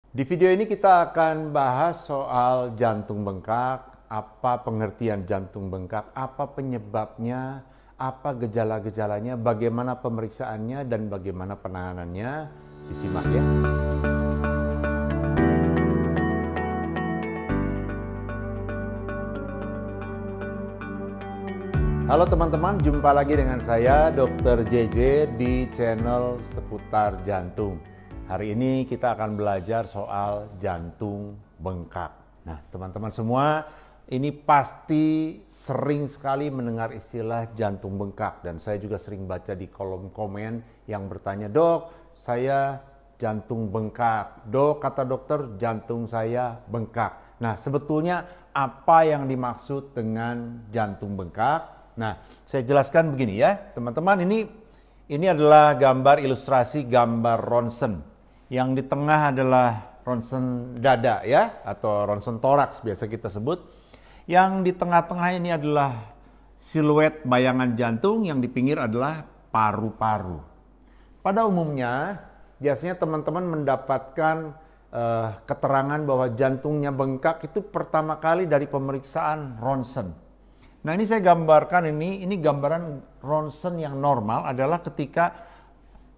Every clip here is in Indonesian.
Di video ini kita akan bahas soal jantung bengkak, apa pengertian jantung bengkak, apa penyebabnya, apa gejala-gejalanya, bagaimana pemeriksaannya, dan bagaimana penanganannya. Disimak ya. Halo teman-teman, jumpa lagi dengan saya Dr. JJ di channel seputar jantung. Hari ini kita akan belajar soal jantung bengkak. Nah, teman-teman semua, ini pasti sering sekali mendengar istilah jantung bengkak. Dan saya juga sering baca di kolom komen yang bertanya, "Dok, saya jantung bengkak. Dok, kata dokter, jantung saya bengkak." Nah, sebetulnya apa yang dimaksud dengan jantung bengkak? Nah, saya jelaskan begini ya, teman-teman. Ini adalah gambar ilustrasi gambar ronsen. Yang di tengah adalah ronsen dada ya, atau ronsen toraks biasa kita sebut. Yang di tengah-tengah ini adalah siluet bayangan jantung, yang di pinggir adalah paru-paru. Pada umumnya, biasanya teman-teman mendapatkan keterangan bahwa jantungnya bengkak itu pertama kali dari pemeriksaan ronsen. Nah, ini saya gambarkan ini gambaran ronsen yang normal adalah ketika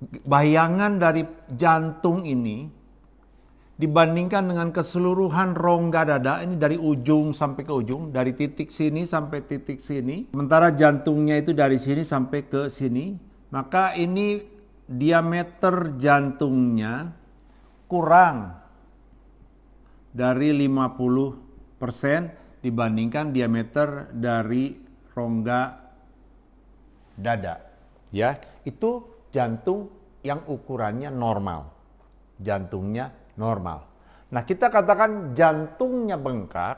bayangan dari jantung ini dibandingkan dengan keseluruhan rongga dada, ini dari ujung sampai ke ujung, dari titik sini sampai titik sini, sementara jantungnya itu dari sini sampai ke sini, maka ini diameter jantungnya kurang dari 50% dibandingkan diameter dari rongga dada. Ya, itu jantung yang ukurannya normal. Jantungnya normal. Nah, kita katakan jantungnya bengkak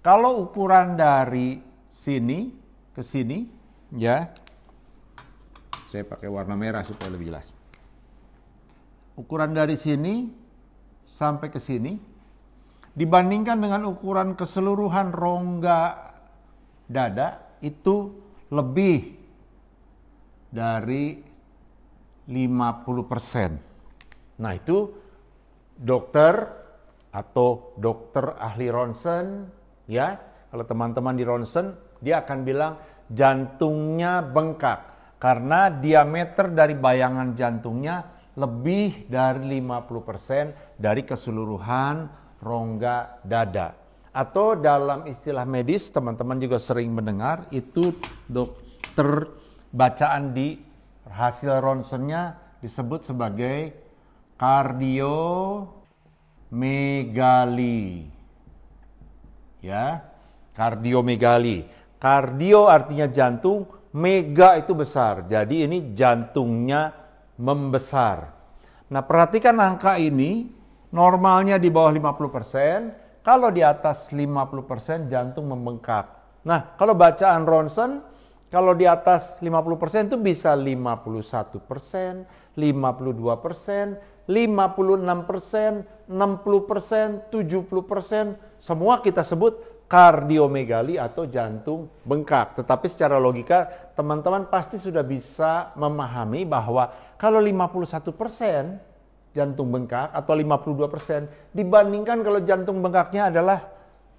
kalau ukuran dari sini ke sini, ya. Saya pakai warna merah supaya lebih jelas. Ukuran dari sini sampai ke sini dibandingkan dengan ukuran keseluruhan rongga dada itu lebih dari 50%. Nah, itu dokter atau dokter ahli ronsen ya, kalau teman-teman di ronsen dia akan bilang jantungnya bengkak karena diameter dari bayangan jantungnya lebih dari 50% dari keseluruhan rongga dada. Atau dalam istilah medis teman-teman juga sering mendengar itu dokter bacaan di hasil ronsennya disebut sebagai kardiomegali. Ya, kardiomegali. Kardio artinya jantung, mega itu besar. Jadi ini jantungnya membesar. Nah, perhatikan angka ini. Normalnya di bawah 50%, kalau di atas 50% jantung membengkak. Nah, kalau bacaan ronsen, kalau di atas 50% itu bisa 51%, 52%, 56%, 60%, 70%, semua kita sebut kardiomegali atau jantung bengkak. Tetapi secara logika, teman-teman pasti sudah bisa memahami bahwa kalau 51% jantung bengkak atau 52% dibandingkan kalau jantung bengkaknya adalah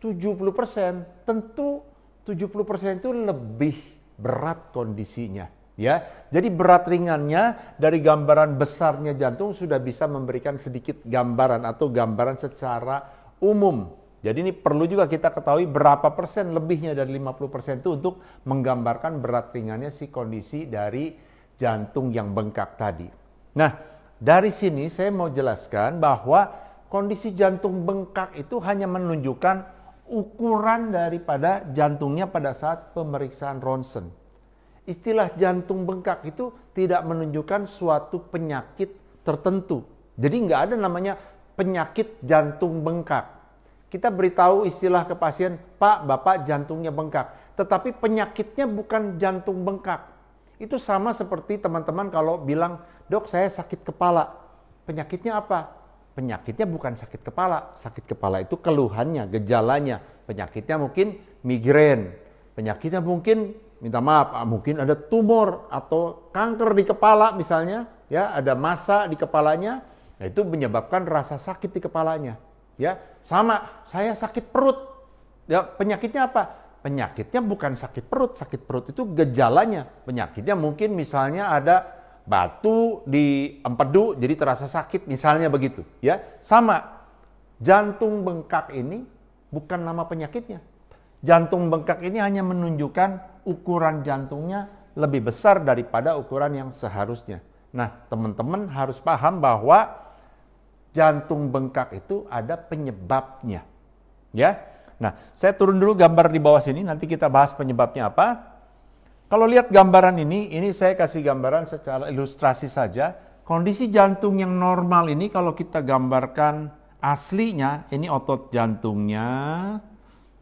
70%, tentu 70% itu lebih berat kondisinya ya. Jadi berat ringannya dari gambaran besarnya jantung sudah bisa memberikan sedikit gambaran atau gambaran secara umum. Jadi ini perlu juga kita ketahui berapa persen lebihnya dari 50% itu untuk menggambarkan berat ringannya si kondisi dari jantung yang bengkak tadi. Nah, dari sini saya mau jelaskan bahwa kondisi jantung bengkak itu hanya menunjukkan ukuran daripada jantungnya pada saat pemeriksaan ronsen. Istilah jantung bengkak itu tidak menunjukkan suatu penyakit tertentu. Jadi nggak ada namanya penyakit jantung bengkak. Kita beritahu istilah ke pasien, "Pak, Bapak jantungnya bengkak." Tetapi penyakitnya bukan jantung bengkak. Itu sama seperti teman-teman kalau bilang, "Dok, saya sakit kepala." Penyakitnya apa? Penyakitnya bukan sakit kepala. Sakit kepala itu keluhannya, gejalanya. Penyakitnya mungkin migrain. Penyakitnya mungkin, minta maaf, mungkin ada tumor atau kanker di kepala misalnya. Ya, ada massa di kepalanya. Nah, itu menyebabkan rasa sakit di kepalanya. Ya, sama, saya sakit perut. Ya, penyakitnya apa? Penyakitnya bukan sakit perut itu gejalanya. Penyakitnya mungkin misalnya ada batu di empedu jadi terasa sakit, misalnya begitu. Ya, sama. Jantung bengkak ini bukan nama penyakitnya. Jantung bengkak ini hanya menunjukkan ukuran jantungnya lebih besar daripada ukuran yang seharusnya. Nah, teman-teman harus paham bahwa jantung bengkak itu ada penyebabnya. Ya. Nah, saya turun dulu gambar di bawah sini, nanti kita bahas penyebabnya apa. Kalau lihat gambaran ini saya kasih gambaran secara ilustrasi saja. Kondisi jantung yang normal ini kalau kita gambarkan aslinya, ini otot jantungnya,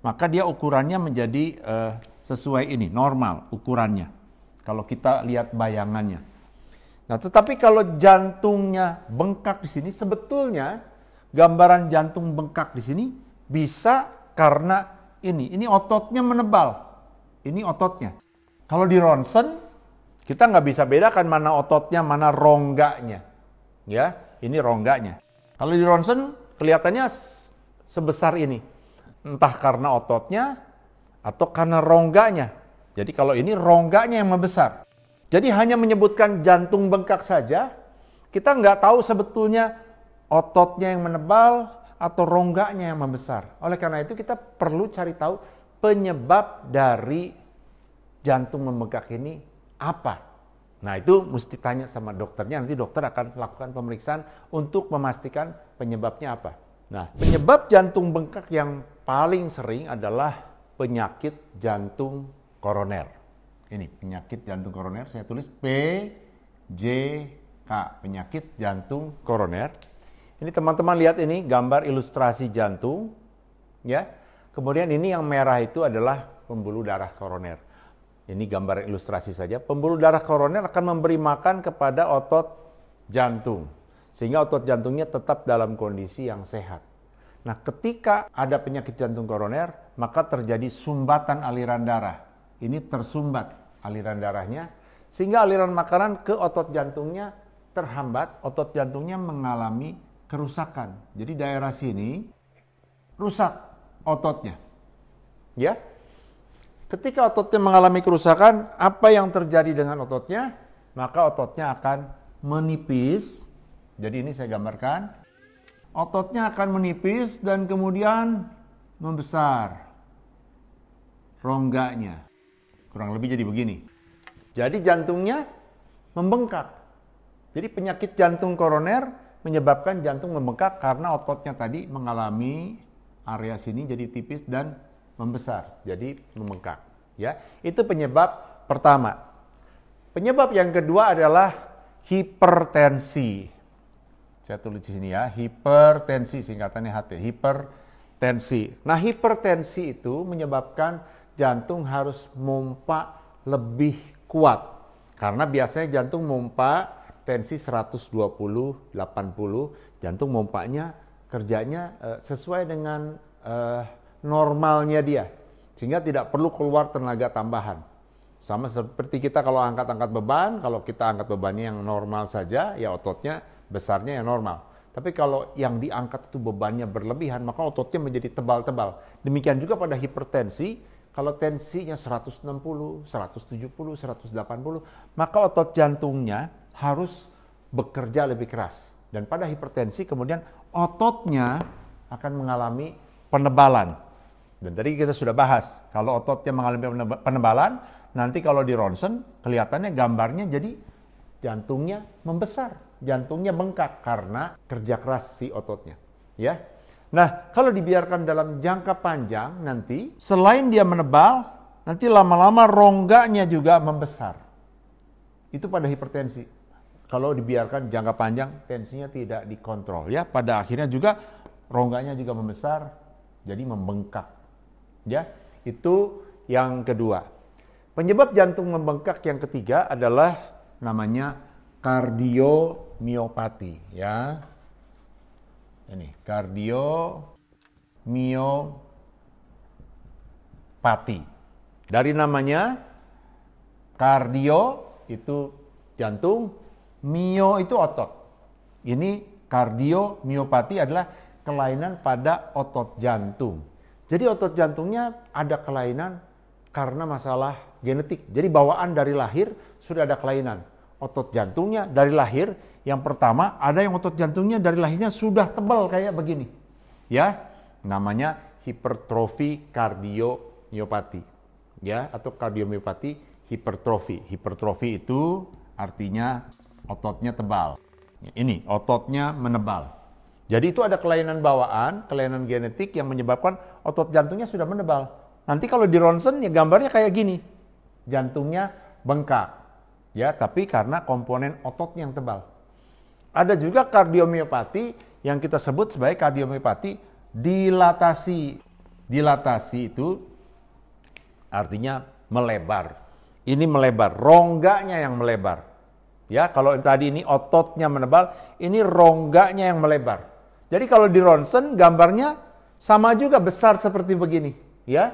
maka dia ukurannya menjadi sesuai ini, normal ukurannya. Kalau kita lihat bayangannya. Nah, tetapi kalau jantungnya bengkak di sini, sebetulnya gambaran jantung bengkak di sini bisa karena ini ototnya menebal. Ini ototnya. Kalau di ronsen, kita nggak bisa bedakan mana ototnya, mana rongganya. Ya, ini rongganya. Kalau di ronsen, kelihatannya sebesar ini. Entah karena ototnya atau karena rongganya. Jadi kalau ini rongganya yang membesar. Jadi hanya menyebutkan jantung bengkak saja, kita nggak tahu sebetulnya ototnya yang menebal atau rongganya yang membesar. Oleh karena itu kita perlu cari tahu penyebab dari jantung membengkak ini apa. Nah, itu mesti tanya sama dokternya, nanti dokter akan lakukan pemeriksaan untuk memastikan penyebabnya apa. Nah, penyebab jantung bengkak yang paling sering adalah penyakit jantung koroner. Ini penyakit jantung koroner, saya tulis PJK, penyakit jantung koroner. Ini teman-teman lihat ini gambar ilustrasi jantung, ya. Kemudian ini yang merah itu adalah pembuluh darah koroner. Ini gambar ilustrasi saja. Pembuluh darah koroner akan memberi makan kepada otot jantung, sehingga otot jantungnya tetap dalam kondisi yang sehat. Nah, ketika ada penyakit jantung koroner, maka terjadi sumbatan aliran darah. Ini tersumbat aliran darahnya, sehingga aliran makanan ke otot jantungnya terhambat, otot jantungnya mengalami kerusakan. Jadi daerah sini rusak ototnya. Ya. Ketika ototnya mengalami kerusakan, apa yang terjadi dengan ototnya? Maka ototnya akan menipis. Jadi ini saya gambarkan. Ototnya akan menipis dan kemudian membesar. Rongganya. Kurang lebih jadi begini. Jadi jantungnya membengkak. Jadi penyakit jantung koroner menyebabkan jantung membengkak karena ototnya tadi mengalami area sini jadi tipis dan membesar. Jadi membengkak. Ya, itu penyebab pertama. Penyebab yang kedua adalah hipertensi. Saya tulis di sini ya, hipertensi, singkatannya HT, hipertensi. Nah, hipertensi itu menyebabkan jantung harus mompa lebih kuat. Karena biasanya jantung mompa tensi 120, 80, jantung mompanya kerjanya sesuai dengan normalnya dia. Sehingga tidak perlu keluar tenaga tambahan. Sama seperti kita kalau angkat-angkat beban, kalau kita angkat bebannya yang normal saja, ya ototnya besarnya yang normal. Tapi kalau yang diangkat itu bebannya berlebihan, maka ototnya menjadi tebal-tebal. Demikian juga pada hipertensi. Kalau tensinya 160, 170, 180, maka otot jantungnya harus bekerja lebih keras. Dan pada hipertensi kemudian ototnya akan mengalami penebalan. Dan tadi kita sudah bahas, kalau ototnya mengalami penebalan, nanti kalau di ronsen kelihatannya gambarnya jadi jantungnya membesar, jantungnya bengkak karena kerja keras si ototnya. Ya. Nah, kalau dibiarkan dalam jangka panjang nanti, selain dia menebal, nanti lama-lama rongganya juga membesar. Itu pada hipertensi. Kalau dibiarkan jangka panjang, tensinya tidak dikontrol. Ya, pada akhirnya juga rongganya juga membesar, jadi membengkak. Ya, itu yang kedua. Penyebab jantung membengkak yang ketiga adalah namanya kardiomiopati. Ya. Ini kardiomiopati. Dari namanya kardio itu jantung, mio itu otot. Ini Kardiomiopati adalah kelainan pada otot jantung. Jadi otot jantungnya ada kelainan karena masalah genetik. Jadi bawaan dari lahir sudah ada kelainan. Otot jantungnya dari lahir, yang pertama ada yang otot jantungnya dari lahirnya sudah tebal kayak begini. Ya, namanya hipertrofi kardiomiopati. Ya, atau kardiomiopati hipertrofi. Hipertrofi itu artinya ototnya tebal. Ini ototnya menebal. Jadi itu ada kelainan bawaan, kelainan genetik yang menyebabkan otot jantungnya sudah menebal. Nanti kalau di ronsen ya gambarnya kayak gini. Jantungnya bengkak. Ya, tapi karena komponen otot yang tebal. Ada juga kardiomiopati yang kita sebut sebagai kardiomiopati dilatasi. Dilatasi itu artinya melebar. Ini melebar, rongganya yang melebar. Ya, kalau tadi ini ototnya menebal, ini rongganya yang melebar. Jadi kalau di ronsen gambarnya sama juga besar seperti begini, ya.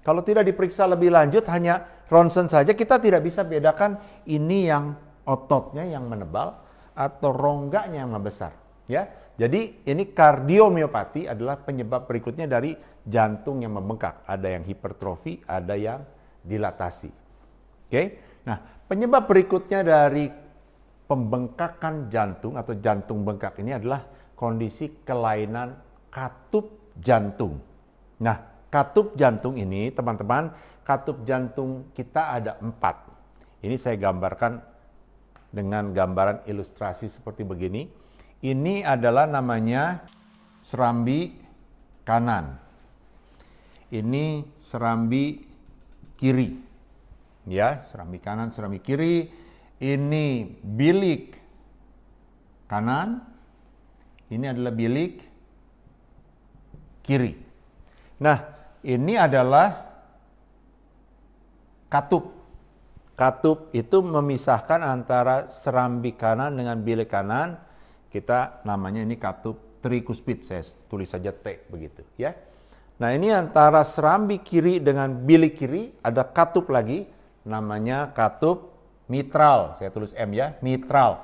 Kalau tidak diperiksa lebih lanjut hanya ronsen saja kita tidak bisa bedakan ini yang ototnya yang menebal atau rongganya yang membesar, ya. Jadi ini kardiomiopati adalah penyebab berikutnya dari jantung yang membengkak. Ada yang hipertrofi, ada yang dilatasi. Oke. Nah, penyebab berikutnya dari pembengkakan jantung atau jantung bengkak ini adalah kondisi kelainan katup jantung. Nah, katup jantung ini teman-teman, katup jantung kita ada 4. Ini saya gambarkan dengan gambaran ilustrasi seperti begini. Ini adalah namanya serambi kanan. Ini serambi kiri. Ya, serambi kanan, serambi kiri. Ini bilik kanan. Ini adalah bilik kiri. Nah, ini adalah katup. Katup itu memisahkan antara serambi kanan dengan bilik kanan. Kita namanya ini katup trikuspid, saya tulis saja T begitu ya. Nah, ini antara serambi kiri dengan bilik kiri ada katup lagi namanya katup mitral. Saya tulis M ya, mitral.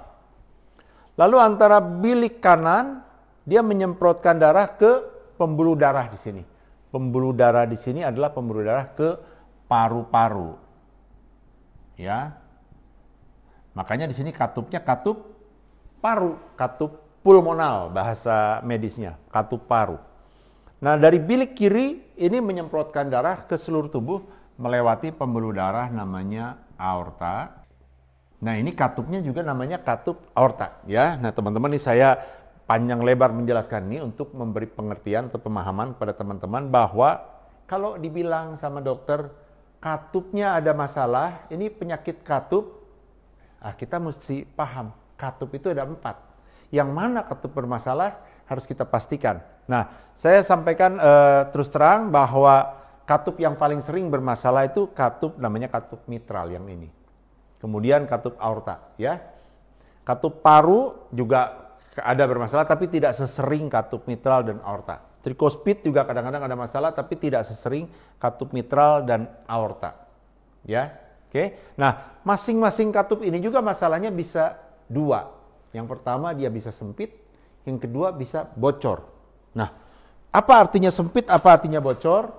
Lalu antara bilik kanan dia menyemprotkan darah ke pembuluh darah di sini. Pembuluh darah di sini adalah pembuluh darah ke paru-paru. Ya. Makanya di sini katupnya katup paru, katup pulmonal bahasa medisnya, katup paru. Nah, dari bilik kiri ini menyemprotkan darah ke seluruh tubuh melewati pembuluh darah namanya aorta. Nah, ini katupnya juga namanya katup aorta ya. Nah, teman-teman, ini saya panjang lebar menjelaskan ini untuk memberi pengertian atau pemahaman kepada teman-teman bahwa kalau dibilang sama dokter katupnya ada masalah, ini penyakit katup, kita mesti paham katup itu ada 4. Yang mana katup bermasalah harus kita pastikan. Nah, saya sampaikan terus terang bahwa katup yang paling sering bermasalah itu katup namanya katup mitral yang ini. Kemudian katup aorta ya. Katup paru juga ada bermasalah tapi tidak sesering katup mitral dan aorta. Trikuspid juga kadang-kadang ada masalah tapi tidak sesering katup mitral dan aorta. Ya. Oke. Nah, masing-masing katup ini juga masalahnya bisa 2. Yang pertama dia bisa sempit, yang kedua bisa bocor. Nah, apa artinya sempit, apa artinya bocor?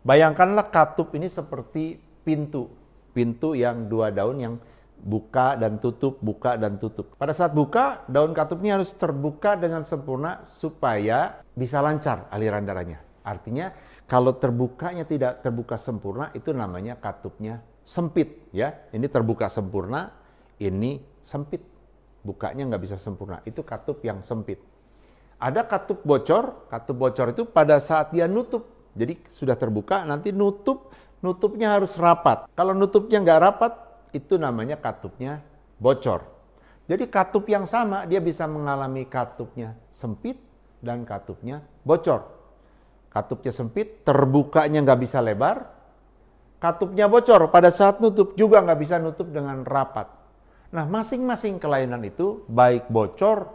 Bayangkanlah katup ini seperti pintu. Pintu yang 2 daun yang buka dan tutup, buka dan tutup. Pada saat buka, daun katupnya harus terbuka dengan sempurna supaya bisa lancar aliran darahnya. Artinya, kalau terbukanya tidak terbuka sempurna, itu namanya katupnya sempit. Ya, ini terbuka sempurna, ini sempit. Bukanya nggak bisa sempurna, itu katup yang sempit. Ada katup bocor itu pada saat dia nutup. Jadi sudah terbuka, nanti nutupnya harus rapat. Kalau nutupnya nggak rapat, itu namanya katupnya bocor. Jadi katup yang sama, dia bisa mengalami katupnya sempit dan katupnya bocor. Katupnya sempit, terbukanya nggak bisa lebar. Katupnya bocor, pada saat nutup juga nggak bisa nutup dengan rapat. Nah, masing-masing kelainan itu, baik bocor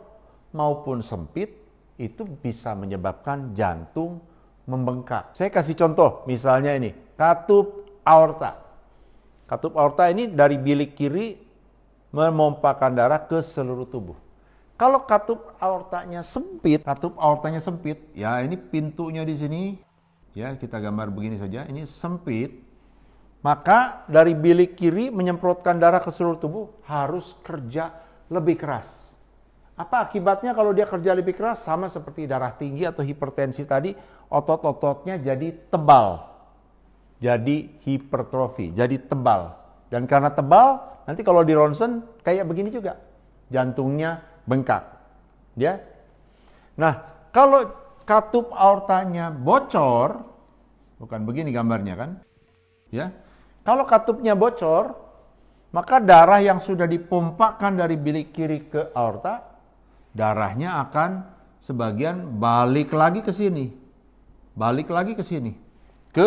maupun sempit, itu bisa menyebabkan jantung membengkak. Saya kasih contoh, misalnya ini, katup aorta. Katup aorta ini dari bilik kiri memompakan darah ke seluruh tubuh. Kalau katup aortanya sempit, ya ini pintunya di sini, ya kita gambar begini saja, ini sempit, maka dari bilik kiri menyemprotkan darah ke seluruh tubuh harus kerja lebih keras. Apa akibatnya kalau dia kerja lebih keras? Sama seperti darah tinggi atau hipertensi tadi, otot-ototnya jadi tebal, jadi hipertrofi, jadi tebal. Dan karena tebal, nanti kalau di ronsen kayak begini juga, jantungnya bengkak, ya. Nah, kalau katup aortanya bocor, bukan begini gambarnya kan, ya. Kalau katupnya bocor, maka darah yang sudah dipompakan dari bilik kiri ke aorta, darahnya akan sebagian balik lagi ke sini, ke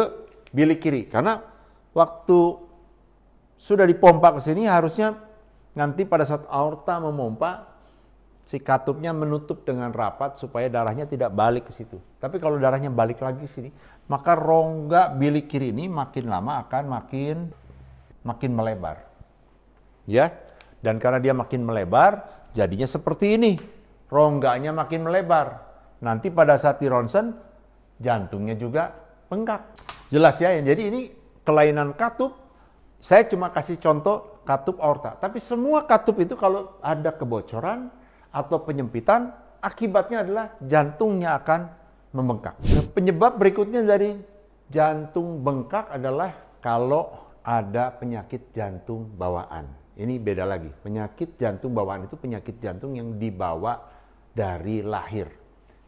bilik kiri. Karena waktu sudah dipompa ke sini, harusnya nanti pada saat aorta memompa, si katupnya menutup dengan rapat supaya darahnya tidak balik ke situ. Tapi kalau darahnya balik lagi ke sini, maka rongga bilik kiri ini makin lama akan makin melebar. Ya. Dan karena dia makin melebar, jadinya seperti ini. Rongganya makin melebar. Nanti pada saat di ronsen, jantungnya juga bengkak. Jelas ya. Jadi ini kelainan katup. Saya cuma kasih contoh katup aorta. Tapi semua katup itu kalau ada kebocoran atau penyempitan, akibatnya adalah jantungnya akan membengkak. Nah, penyebab berikutnya dari jantung bengkak adalah kalau ada penyakit jantung bawaan. Ini beda lagi. Penyakit jantung bawaan itu penyakit jantung yang dibawa dari lahir.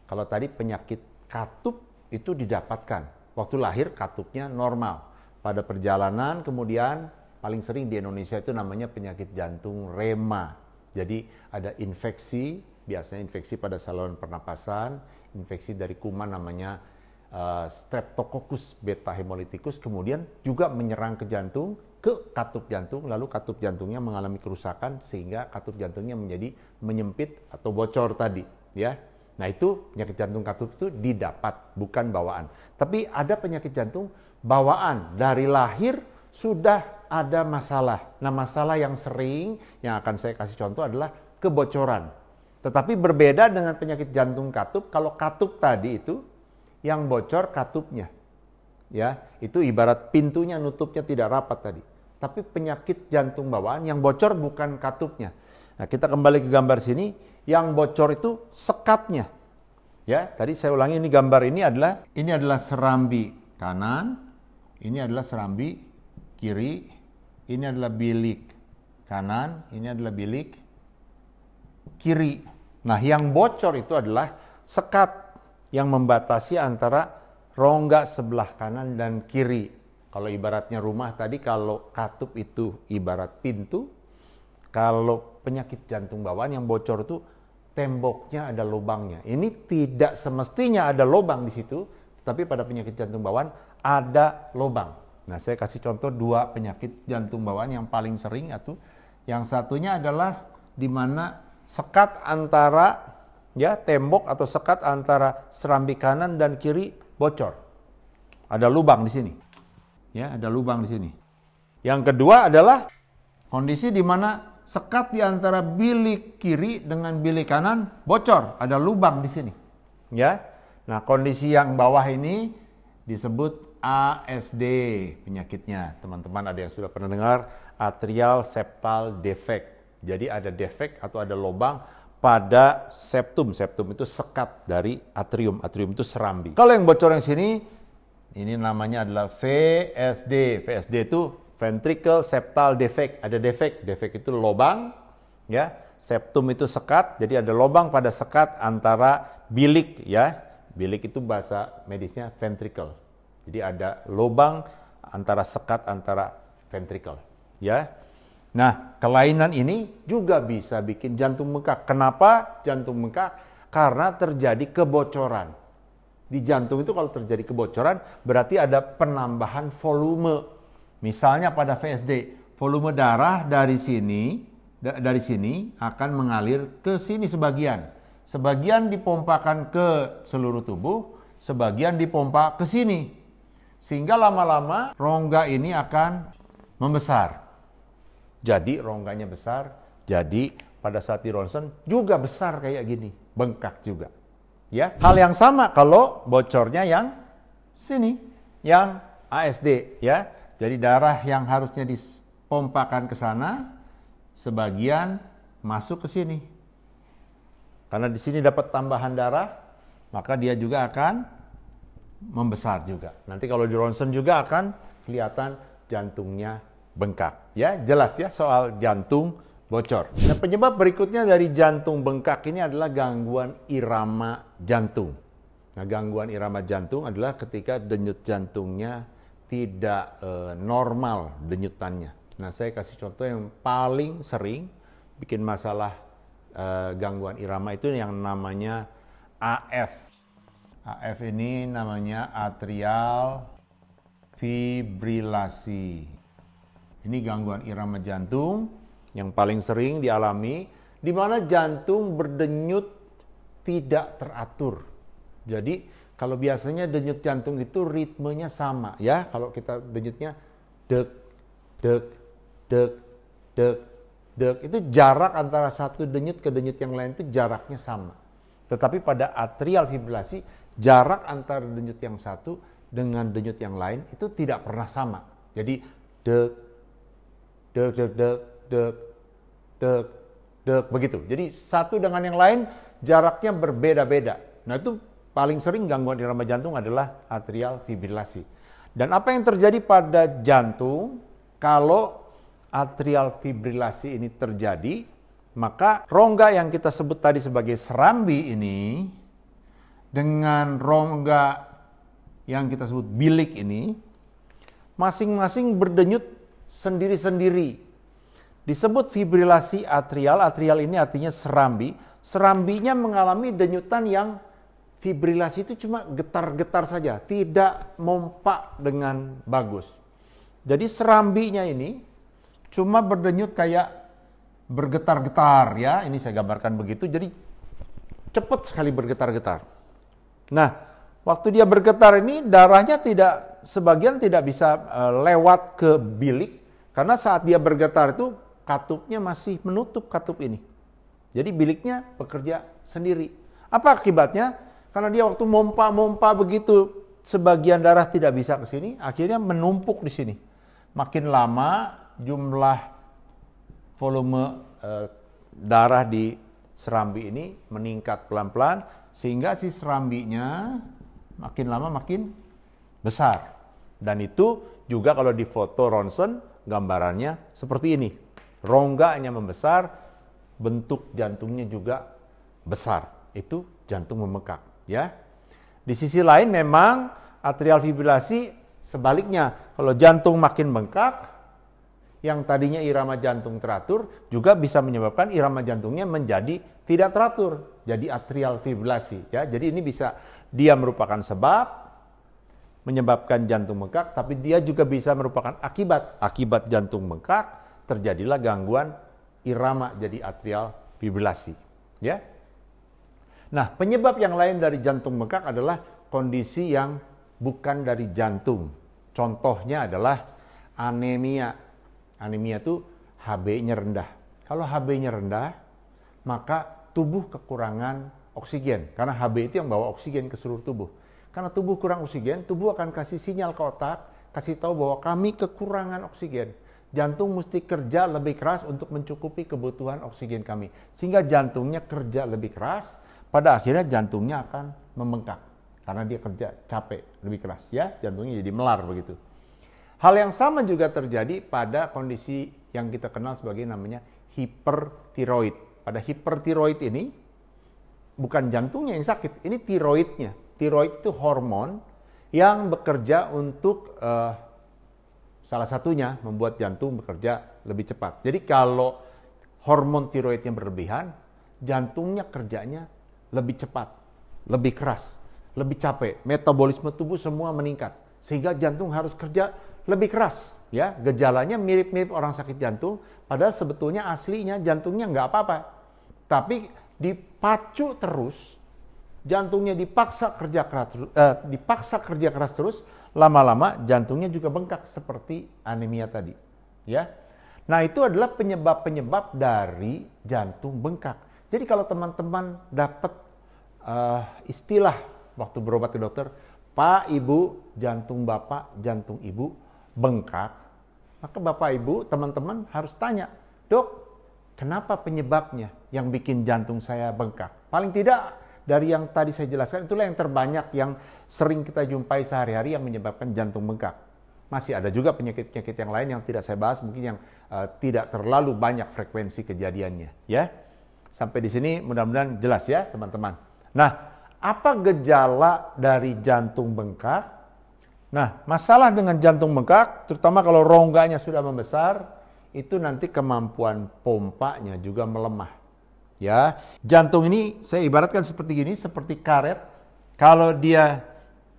Kalau tadi penyakit katup itu didapatkan. Waktu lahir katupnya normal. Pada perjalanan kemudian paling sering di Indonesia itu namanya penyakit jantung rema. Jadi ada infeksi, biasanya infeksi pada saluran pernapasan, infeksi dari kuman namanya Streptococcus beta hemolyticus, kemudian juga menyerang ke jantung, ke katup jantung, lalu katup jantungnya mengalami kerusakan sehingga katup jantungnya menjadi menyempit atau bocor tadi, ya. Nah itu penyakit jantung katup itu didapat, bukan bawaan. Tapi ada penyakit jantung bawaan, dari lahir sudah ada masalah. Nah, masalah yang sering yang akan saya kasih contoh adalah kebocoran. Tetapi berbeda dengan penyakit jantung katup, kalau katup tadi itu yang bocor katupnya. Ya, itu ibarat pintunya nutupnya tidak rapat tadi. Tapi penyakit jantung bawaan yang bocor bukan katupnya. Nah, kita kembali ke gambar sini, yang bocor itu sekatnya. Ya, tadi saya ulangi, ini gambar ini adalah serambi kanan, ini adalah serambi kiri, ini adalah bilik kanan, ini adalah bilik kiri. Nah, yang bocor itu adalah sekat yang membatasi antara rongga sebelah kanan dan kiri. Kalau ibaratnya rumah tadi, kalau katup itu ibarat pintu, kalau penyakit jantung bawaan yang bocor itu temboknya ada lubangnya. Ini tidak semestinya ada lubang di situ, tapi pada penyakit jantung bawaan ada lubang. Nah, saya kasih contoh dua penyakit jantung bawaan yang paling sering, atau yang satunya adalah di mana sekat antara tembok atau sekat antara serambi kanan dan kiri bocor. Ada lubang di sini. Ya, ada lubang di sini. Yang kedua adalah kondisi di mana sekat di antara bilik kiri dengan bilik kanan bocor, ada lubang di sini. Ya. Nah, kondisi yang bawah ini disebut ASD penyakitnya. Teman-teman ada yang sudah pernah dengar atrial septal defect. Jadi ada defect atau ada lubang pada septum. Septum itu sekat dari atrium. Atrium itu serambi. Kalau yang bocor yang sini, ini namanya adalah VSD. VSD itu ventricle septal defect. Ada defect. Defect itu lubang, ya. Septum itu sekat. Jadi ada lubang pada sekat antara bilik, ya. Bilik itu bahasa medisnya ventricle. Jadi ada lubang antara sekat antara ventricle, ya. Nah, kelainan ini juga bisa bikin jantung bengkak. Kenapa jantung bengkak? Karena terjadi kebocoran. Di jantung itu kalau terjadi kebocoran berarti ada penambahan volume. Misalnya pada VSD, volume darah dari sini akan mengalir ke sini sebagian. Sebagian dipompakan ke seluruh tubuh, sebagian dipompa ke sini. Sehingga lama-lama rongga ini akan membesar. Jadi rongganya besar, jadi pada saat di ronsen juga besar kayak gini, bengkak juga. Ya, hal yang sama kalau bocornya yang sini, yang ASD ya. Jadi darah yang harusnya dipompakan ke sana sebagian masuk ke sini. Karena di sini dapat tambahan darah, maka dia juga akan membesar juga. Nanti kalau di ronsen juga akan kelihatan jantungnya bengkak. Ya, jelas ya soal jantung bocor. Nah, penyebab berikutnya dari jantung bengkak ini adalah gangguan irama jantung. Nah, gangguan irama jantung adalah ketika denyut jantungnya tidak normal denyutannya. Nah, saya kasih contoh yang paling sering bikin masalah gangguan irama itu yang namanya AF. AF ini namanya atrial fibrilasi. Ini gangguan irama jantung yang paling sering dialami, di mana jantung berdenyut tidak teratur. Jadi kalau biasanya denyut jantung itu ritmenya sama ya. Kalau kita denyutnya dek, dek, dek, dek, dek, itu jarak antara satu denyut ke denyut yang lain itu jaraknya sama. Tetapi pada atrial fibrilasi jarak antara denyut yang satu dengan denyut yang lain itu tidak pernah sama. Jadi dek, dek, dek, dek, dek, dek, dek, begitu. Jadi satu dengan yang lain jaraknya berbeda-beda. Nah, itu paling sering gangguan irama jantung adalah atrial fibrilasi. Dan apa yang terjadi pada jantung kalau atrial fibrilasi ini terjadi, maka rongga yang kita sebut tadi sebagai serambi ini dengan rongga yang kita sebut bilik ini masing-masing berdenyut sendiri-sendiri. Disebut fibrilasi atrial. Atrial ini artinya serambi. Serambinya mengalami denyutan yang fibrilasi itu cuma getar-getar saja, tidak mompa dengan bagus. Jadi serambinya ini cuma berdenyut kayak bergetar-getar ya. Ini saya gambarkan begitu. Jadi cepat sekali bergetar-getar. Nah, waktu dia bergetar ini darahnya sebagian tidak bisa lewat ke bilik karena saat dia bergetar itu katupnya masih menutup katup ini. Jadi biliknya bekerja sendiri. Apa akibatnya? Karena dia waktu mompa begitu sebagian darah tidak bisa ke sini, akhirnya menumpuk di sini. Makin lama jumlah volume darah di serambi ini meningkat pelan-pelan sehingga si serambinya makin lama makin besar. Dan itu juga kalau di foto ronsen gambarannya seperti ini. Rongganya membesar, bentuk jantungnya juga besar. Itu jantung membengkak. Ya, di sisi lain memang atrial fibrilasi sebaliknya. Kalau jantung makin bengkak, yang tadinya irama jantung teratur juga bisa menyebabkan irama jantungnya menjadi tidak teratur, jadi atrial fibrilasi. Ya, jadi ini bisa dia merupakan sebab menyebabkan jantung bengkak, tapi dia juga bisa merupakan akibat jantung bengkak terjadilah gangguan irama jadi atrial fibrilasi. Ya. Nah, penyebab yang lain dari jantung bengkak adalah kondisi yang bukan dari jantung. Contohnya adalah anemia. Anemia itu Hb-nya rendah. Kalau Hb-nya rendah, maka tubuh kekurangan oksigen. Karena Hb itu yang bawa oksigen ke seluruh tubuh. Karena tubuh kurang oksigen, tubuh akan kasih sinyal ke otak, kasih tahu bahwa kami kekurangan oksigen. Jantung mesti kerja lebih keras untuk mencukupi kebutuhan oksigen kami. Sehingga jantungnya kerja lebih keras, pada akhirnya jantungnya akan membengkak karena dia kerja capek lebih keras ya, jantungnya jadi melar begitu. Hal yang sama juga terjadi pada kondisi yang kita kenal sebagai namanya hipertiroid. Pada hipertiroid ini bukan jantungnya yang sakit, ini tiroidnya. Tiroid itu hormon yang bekerja untuk salah satunya membuat jantung bekerja lebih cepat. Jadi kalau hormon tiroidnya berlebihan, jantungnya kerjanya lebih cepat, lebih keras, lebih capek, metabolisme tubuh semua meningkat sehingga jantung harus kerja lebih keras. Ya, gejalanya mirip-mirip orang sakit jantung, padahal sebetulnya aslinya jantungnya nggak apa-apa, tapi dipacu terus, jantungnya dipaksa kerja keras terus, lama-lama jantungnya juga bengkak seperti anemia tadi. Ya, Nah, itu adalah penyebab-penyebab dari jantung bengkak. Jadi kalau teman-teman dapat istilah waktu berobat ke dokter, Pak, Ibu, jantung Bapak, jantung Ibu bengkak, maka Bapak, Ibu, teman-teman harus tanya, Dok, kenapa penyebabnya yang bikin jantung saya bengkak? Paling tidak dari yang tadi saya jelaskan, itulah yang terbanyak yang sering kita jumpai sehari-hari yang menyebabkan jantung bengkak. Masih ada juga penyakit-penyakit yang lain yang tidak saya bahas, mungkin yang tidak terlalu banyak frekuensi kejadiannya. Ya, sampai di sini mudah-mudahan jelas ya teman-teman. Nah, apa gejala dari jantung bengkak? Nah, masalah dengan jantung bengkak, terutama kalau rongganya sudah membesar, itu nanti kemampuan pompanya juga melemah. Ya, jantung ini saya ibaratkan seperti gini, seperti karet. Kalau dia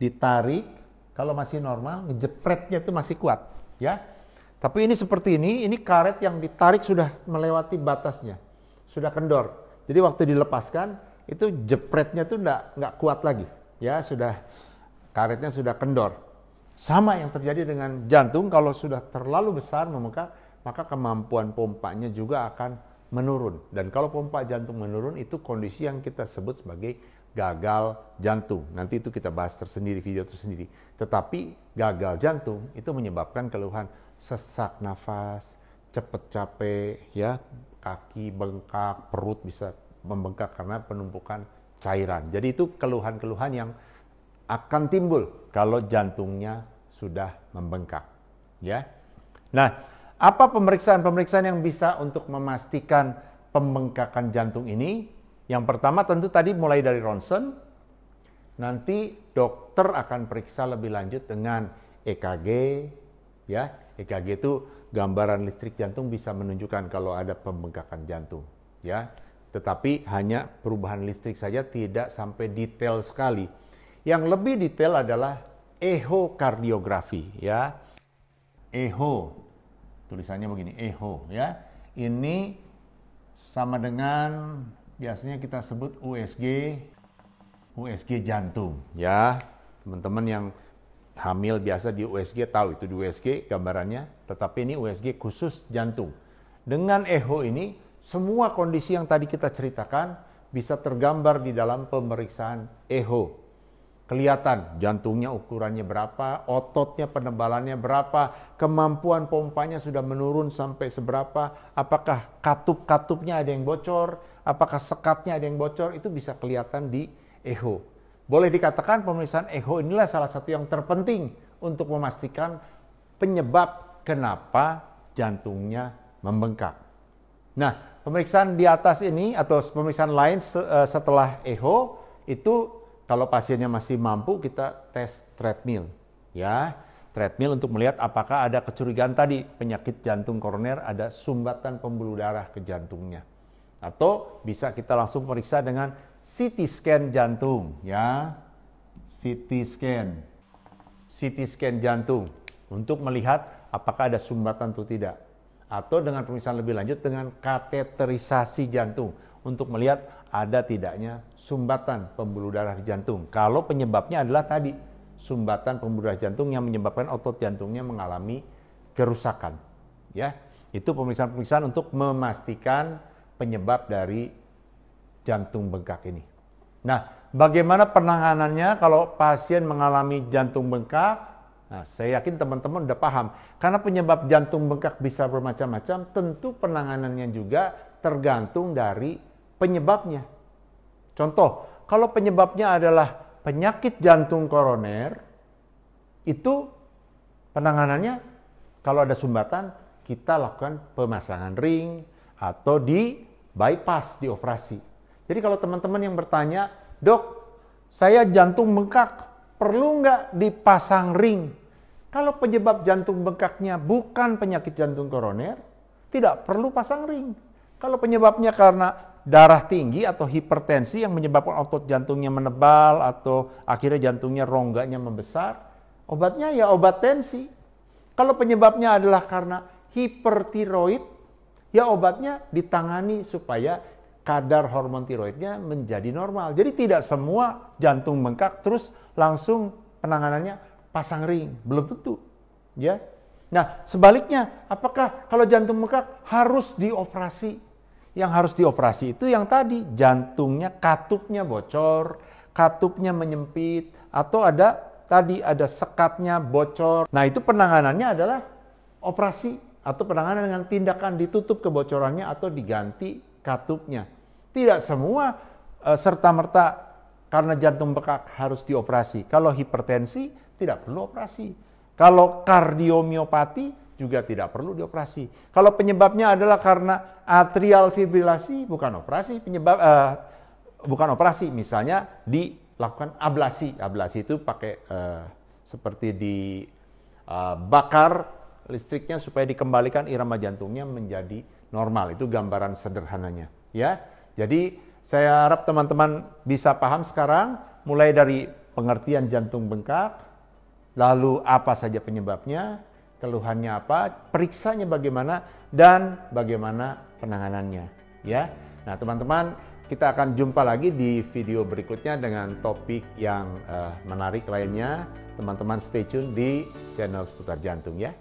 ditarik, kalau masih normal, ngejepretnya itu masih kuat, ya. Tapi ini seperti ini karet yang ditarik sudah melewati batasnya, sudah kendor. Jadi waktu dilepaskan, itu jepretnya itu nggak kuat lagi, ya, sudah karetnya sudah kendor. Sama yang terjadi dengan jantung, kalau sudah terlalu besar membengkak, maka kemampuan pompanya juga akan menurun. Dan kalau pompa jantung menurun, itu kondisi yang kita sebut sebagai gagal jantung. Nanti itu kita bahas tersendiri, video tersendiri. Tetapi gagal jantung itu menyebabkan keluhan sesak nafas, cepat capek, ya, kaki bengkak, perut bisa membengkak karena penumpukan cairan. Jadi itu keluhan-keluhan yang akan timbul kalau jantungnya sudah membengkak, ya. Nah, apa pemeriksaan-pemeriksaan yang bisa untuk memastikan pembengkakan jantung ini? Yang pertama tentu tadi mulai dari ronsen, nanti dokter akan periksa lebih lanjut dengan EKG, ya. EKG itu gambaran listrik jantung bisa menunjukkan kalau ada pembengkakan jantung, ya. Tetapi hanya perubahan listrik saja, tidak sampai detail sekali. Yang lebih detail adalah ehokardiografi, ya. Eho, tulisannya begini, eho, ya. Ini sama dengan biasanya kita sebut USG jantung, ya. Teman-teman yang hamil biasa di USG tahu itu di USG gambarannya, tetapi ini USG khusus jantung. Dengan eho ini semua kondisi yang tadi kita ceritakan bisa tergambar di dalam pemeriksaan eho. Kelihatan jantungnya ukurannya berapa, ototnya penebalannya berapa, kemampuan pompanya sudah menurun sampai seberapa, apakah katup-katupnya ada yang bocor, apakah sekatnya ada yang bocor, itu bisa kelihatan di eho. Boleh dikatakan pemeriksaan eho inilah salah satu yang terpenting untuk memastikan penyebab kenapa jantungnya membengkak. Nah, pemeriksaan di atas ini atau pemeriksaan lain setelah eho itu kalau pasiennya masih mampu, kita tes treadmill, ya. Treadmill untuk melihat apakah ada kecurigaan tadi penyakit jantung koroner, ada sumbatan pembuluh darah ke jantungnya. Atau bisa kita langsung periksa dengan CT scan jantung, ya. CT scan jantung untuk melihat apakah ada sumbatan atau tidak. Atau dengan pemeriksaan lebih lanjut dengan kateterisasi jantung untuk melihat ada tidaknya sumbatan pembuluh darah di jantung. Kalau penyebabnya adalah tadi sumbatan pembuluh darah jantung yang menyebabkan otot jantungnya mengalami kerusakan, ya. Itu pemeriksaan-pemeriksaan untuk memastikan penyebab dari jantung bengkak ini. Nah, bagaimana penanganannya kalau pasien mengalami jantung bengkak? Nah, saya yakin teman-teman udah paham. Karena penyebab jantung bengkak bisa bermacam-macam, tentu penanganannya juga tergantung dari penyebabnya. Contoh, kalau penyebabnya adalah penyakit jantung koroner, itu penanganannya kalau ada sumbatan, kita lakukan pemasangan ring atau di bypass, di operasi. Jadi kalau teman-teman yang bertanya, Dok, saya jantung bengkak, perlu nggak dipasang ring? Kalau penyebab jantung bengkaknya bukan penyakit jantung koroner, tidak perlu pasang ring. Kalau penyebabnya karena darah tinggi atau hipertensi yang menyebabkan otot jantungnya menebal atau akhirnya jantungnya rongganya membesar, obatnya ya obat tensi. Kalau penyebabnya adalah karena hipertiroid, ya obatnya ditangani supaya kadar hormon tiroidnya menjadi normal. Jadi tidak semua jantung bengkak terus langsung penanganannya pasang ring, belum tentu, ya. Nah, sebaliknya, apakah kalau jantung bengkak harus dioperasi? Yang harus dioperasi itu yang tadi, jantungnya, katupnya bocor, katupnya menyempit, atau ada sekatnya bocor. Nah, itu penanganannya adalah operasi atau penanganan dengan tindakan ditutup kebocorannya atau diganti katupnya. Tidak semua serta-merta karena jantung bengkak harus dioperasi. Kalau hipertensi tidak perlu operasi. Kalau kardiomiopati juga tidak perlu dioperasi. Kalau penyebabnya adalah karena atrial fibrilasi, bukan operasi. Bukan operasi, misalnya dilakukan ablasi. Ablasi itu pakai seperti dibakar listriknya supaya dikembalikan irama jantungnya menjadi normal. Itu gambaran sederhananya, ya. Jadi saya harap teman-teman bisa paham sekarang mulai dari pengertian jantung bengkak, lalu apa saja penyebabnya, keluhannya apa, periksanya bagaimana, dan bagaimana penanganannya, ya. Nah, teman-teman, kita akan jumpa lagi di video berikutnya dengan topik yang menarik lainnya. Teman-teman stay tune di channel Seputar Jantung, ya.